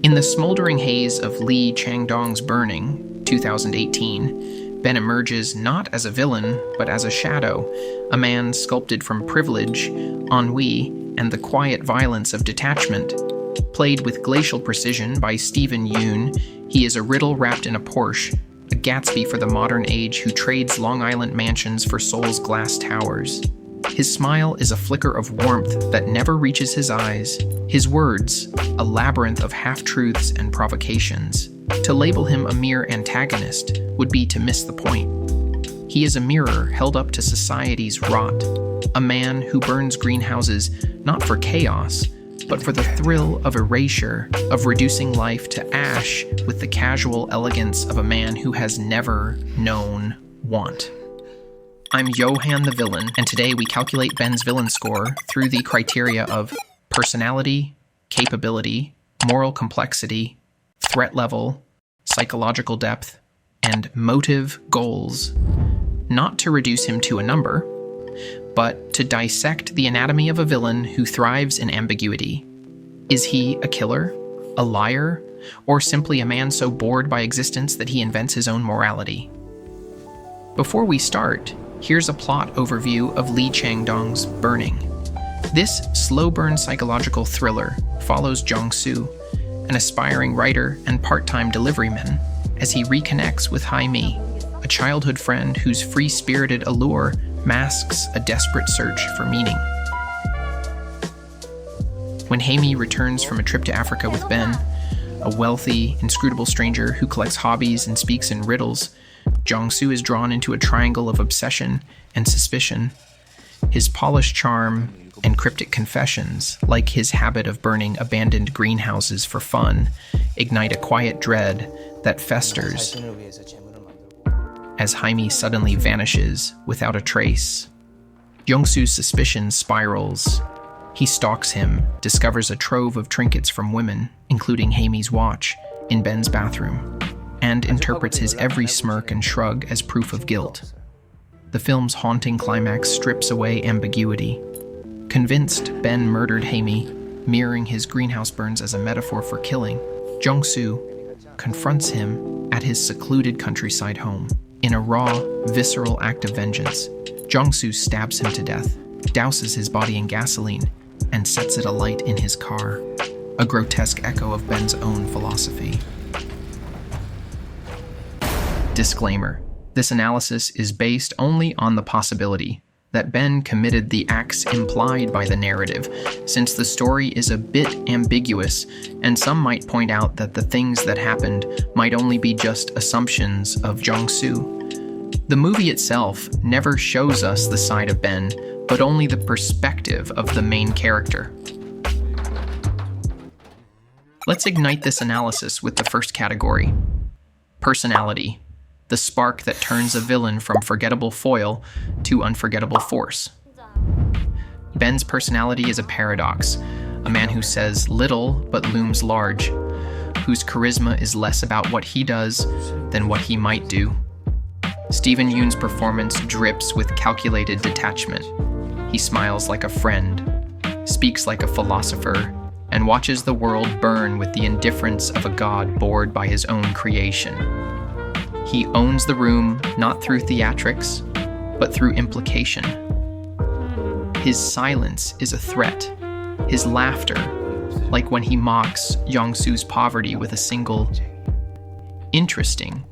In the smoldering haze of Lee Chang-dong's Burning, 2018, Ben emerges not as a villain, but as a shadow, a man sculpted from privilege, ennui, and the quiet violence of detachment. Played with glacial precision by Steven Yeun, he is a riddle wrapped in a Porsche, a Gatsby for the modern age who trades Long Island mansions for Seoul's glass towers. His smile is a flicker of warmth that never reaches his eyes. His words, a labyrinth of half-truths and provocations. To label him a mere antagonist would be to miss the point. He is a mirror held up to society's rot, a man who burns greenhouses not for chaos, but for the thrill of erasure, of reducing life to ash with the casual elegance of a man who has never known want. I'm Johan the Villain, and today we calculate Ben's villain score through the criteria of personality, capability, moral complexity, threat level, psychological depth, and motive goals. Not to reduce him to a number, but to dissect the anatomy of a villain who thrives in ambiguity. Is he a killer, a liar, or simply a man so bored by existence that he invents his own morality? Before we start, here's a plot overview of Lee Chang-dong's Burning. This slow-burn psychological thriller follows Jong-su, an aspiring writer and part-time deliveryman, as he reconnects with Hae-mi, a childhood friend whose free-spirited allure masks a desperate search for meaning. When Hae-mi returns from a trip to Africa with Ben, a wealthy, inscrutable stranger who collects hobbies and speaks in riddles, Jong-su is drawn into a triangle of obsession and suspicion. His polished charm and cryptic confessions, like his habit of burning abandoned greenhouses for fun, ignite a quiet dread that festers as Hae-mi suddenly vanishes without a trace. Jong-su's suspicion spirals. He stalks him, discovers a trove of trinkets from women, including Hae-mi's watch, in Ben's bathroom, and interprets his every smirk and shrug as proof of guilt. The film's haunting climax strips away ambiguity. Convinced Ben murdered Hae-mi, mirroring his greenhouse burns as a metaphor for killing, Jong-su confronts him at his secluded countryside home. In a raw, visceral act of vengeance, Jong-su stabs him to death, douses his body in gasoline, and sets it alight in his car, a grotesque echo of Ben's own philosophy. Disclaimer: this analysis is based only on the possibility that Ben committed the acts implied by the narrative, since the story is a bit ambiguous, and some might point out that the things that happened might only be just assumptions of Jong-su. The movie itself never shows us the side of Ben, but only the perspective of the main character. Let's ignite this analysis with the first category: personality. The spark that turns a villain from forgettable foil to unforgettable force. Ben's personality is a paradox, a man who says little but looms large, whose charisma is less about what he does than what he might do. Steven Yeun's performance drips with calculated detachment. He smiles like a friend, speaks like a philosopher, and watches the world burn with the indifference of a god bored by his own creation. He owns the room not through theatrics, but through implication. His silence is a threat. His laughter, like when he mocks Jong-su's poverty with a single interesting.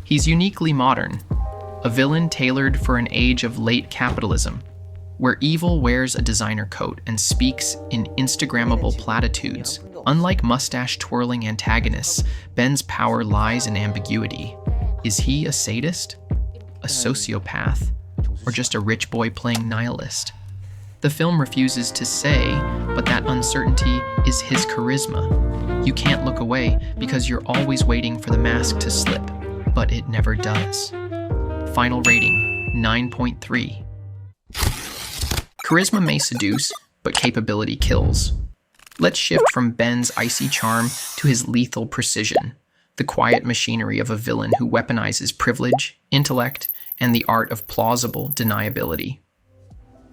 He's uniquely modern, a villain tailored for an age of late capitalism, where evil wears a designer coat and speaks in Instagrammable platitudes. Unlike mustache-twirling antagonists, Ben's power lies in ambiguity. Is he a sadist, a sociopath, or just a rich boy playing nihilist? The film refuses to say, but that uncertainty is his charisma. You can't look away because you're always waiting for the mask to slip, but it never does. Final rating, 9.3. Charisma may seduce, but capability kills. Let's shift from Ben's icy charm to his lethal precision, the quiet machinery of a villain who weaponizes privilege, intellect, and the art of plausible deniability.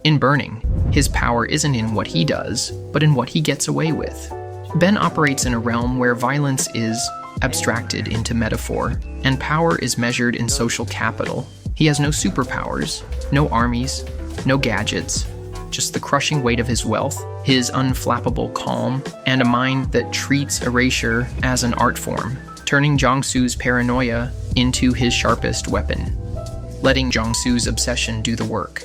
In Burning, his power isn't in what he does, but in what he gets away with. Ben operates in a realm where violence is abstracted into metaphor, and power is measured in social capital. He has no superpowers, no armies, no gadgets, just the crushing weight of his wealth, his unflappable calm, and a mind that treats erasure as an art form, turning Jong-su's paranoia into his sharpest weapon, letting Jong-su's obsession do the work.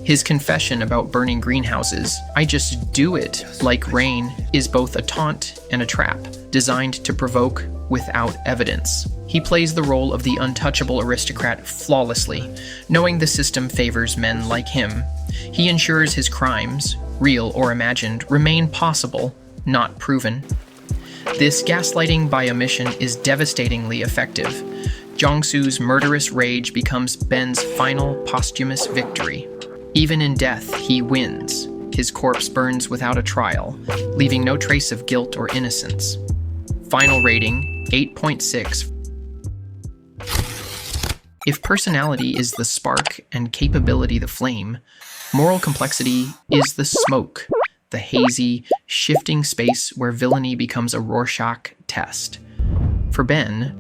His confession about burning greenhouses, "I just do it like rain," is both a taunt and a trap, designed to provoke without evidence. He plays the role of the untouchable aristocrat flawlessly, knowing the system favors men like him. He ensures his crimes, real or imagined, remain possible, not proven. This gaslighting by omission is devastatingly effective. Jong-su's murderous rage becomes Ben's final posthumous victory. Even in death, he wins. His corpse burns without a trial, leaving no trace of guilt or innocence. Final rating, 8.6. If personality is the spark and capability the flame, moral complexity is the smoke, the hazy, shifting space where villainy becomes a Rorschach test. For Ben,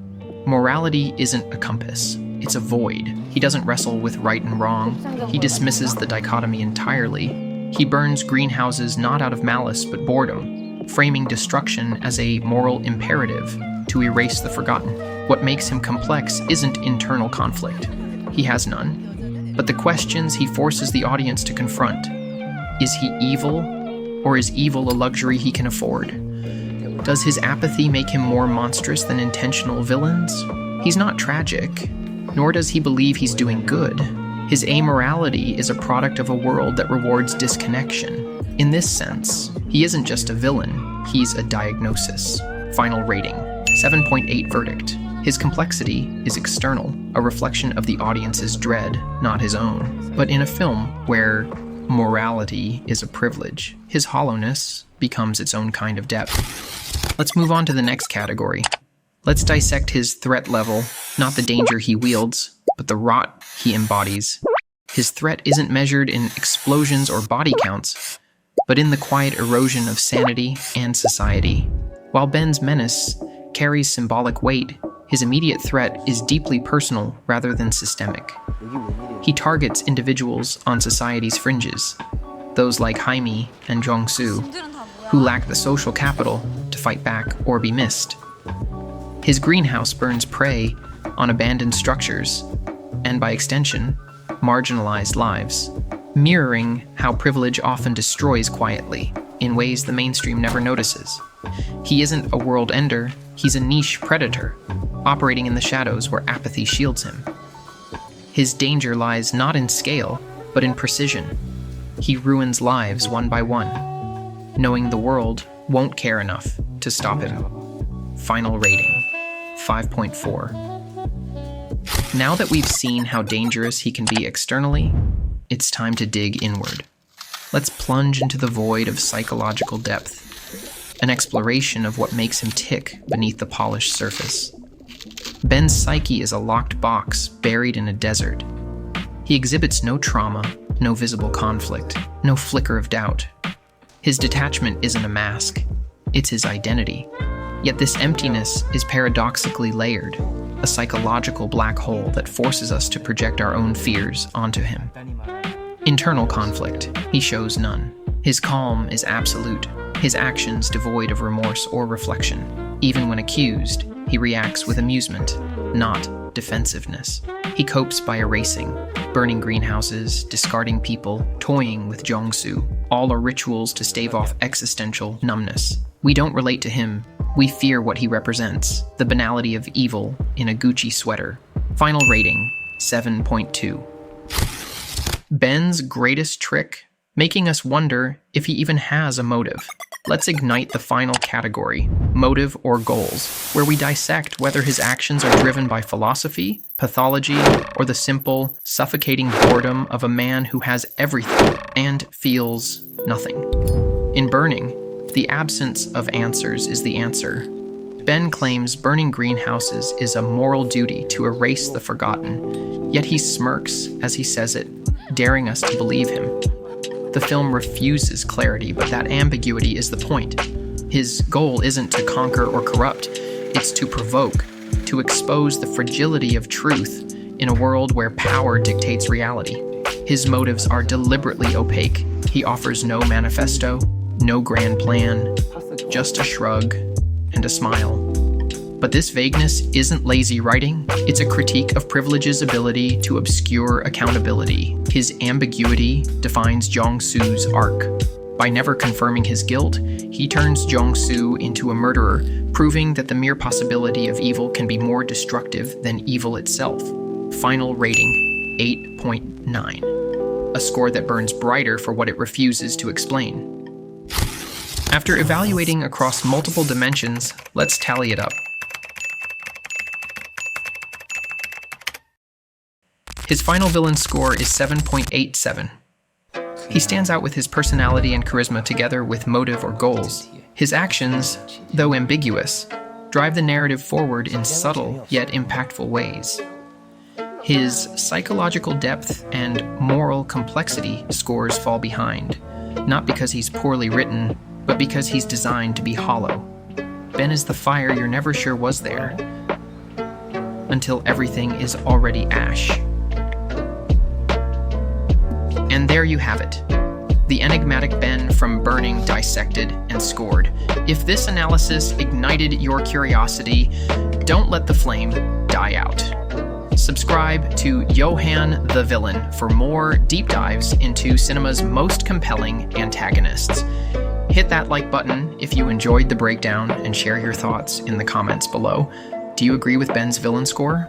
morality isn't a compass, it's a void. He doesn't wrestle with right and wrong. He dismisses the dichotomy entirely. He burns greenhouses not out of malice but boredom, framing destruction as a moral imperative to erase the forgotten. What makes him complex isn't internal conflict. He has none. But the questions he forces the audience to confront. Is he evil, or is evil a luxury he can afford? Does his apathy make him more monstrous than intentional villains? He's not tragic, nor does he believe he's doing good. His amorality is a product of a world that rewards disconnection. In this sense, he isn't just a villain, he's a diagnosis. Final rating, 7.8 verdict. His complexity is external, a reflection of the audience's dread, not his own. But in a film where morality is a privilege, his hollowness becomes its own kind of depth. Let's move on to the next category. Let's dissect his threat level, not the danger he wields, but the rot he embodies. His threat isn't measured in explosions or body counts, but in the quiet erosion of sanity and society. While Ben's menace carries symbolic weight, his immediate threat is deeply personal rather than systemic. He targets individuals on society's fringes, those like Jaime and Jong-su, who lack the social capital to fight back or be missed. His greenhouse burns prey on abandoned structures, and by extension, marginalized lives, mirroring how privilege often destroys quietly, in ways the mainstream never notices. He isn't a world ender, he's a niche predator, operating in the shadows where apathy shields him. His danger lies not in scale, but in precision. He ruins lives one by one, knowing the world won't care enough to stop him. Final rating, 5.4. Now that we've seen how dangerous he can be externally, it's time to dig inward. Let's plunge into the void of psychological depth, an exploration of what makes him tick beneath the polished surface. Ben's psyche is a locked box buried in a desert. He exhibits no trauma, no visible conflict, no flicker of doubt. His detachment isn't a mask, it's his identity. Yet this emptiness is paradoxically layered, a psychological black hole that forces us to project our own fears onto him. Internal conflict, he shows none. His calm is absolute, his actions devoid of remorse or reflection. Even when accused, he reacts with amusement, not defensiveness. He copes by erasing, burning greenhouses, discarding people, toying with Jong-su. All are rituals to stave off existential numbness. We don't relate to him, we fear what he represents, the banality of evil in a Gucci sweater. Final rating, 7.2. Ben's greatest trick? Making us wonder if he even has a motive. Let's ignite the final category, motive or goals, where we dissect whether his actions are driven by philosophy, pathology, or the simple, suffocating boredom of a man who has everything and feels nothing. In Burning, the absence of answers is the answer. Ben claims burning greenhouses is a moral duty to erase the forgotten, yet he smirks as he says it, daring us to believe him. The film refuses clarity, but that ambiguity is the point. His goal isn't to conquer or corrupt, it's to provoke, to expose the fragility of truth in a world where power dictates reality. His motives are deliberately opaque. He offers no manifesto, no grand plan, just a shrug and a smile. But this vagueness isn't lazy writing, it's a critique of privilege's ability to obscure accountability. His ambiguity defines Jong-su's arc. By never confirming his guilt, he turns Jong-su into a murderer, proving that the mere possibility of evil can be more destructive than evil itself. Final rating, 8.9. A score that burns brighter for what it refuses to explain. After evaluating across multiple dimensions, let's tally it up. His final villain score is 7.87. He stands out with his personality and charisma together with motive or goals. His actions, though ambiguous, drive the narrative forward in subtle yet impactful ways. His psychological depth and moral complexity scores fall behind, not because he's poorly written, but because he's designed to be hollow. Ben is the fire you're never sure was there, until everything is already ash. And there you have it. The enigmatic Ben from Burning, Dissected, and Scored. If this analysis ignited your curiosity, don't let the flame die out. Subscribe to Johan the Villain for more deep dives into cinema's most compelling antagonists. Hit that like button if you enjoyed the breakdown and share your thoughts in the comments below. Do you agree with Ben's villain score?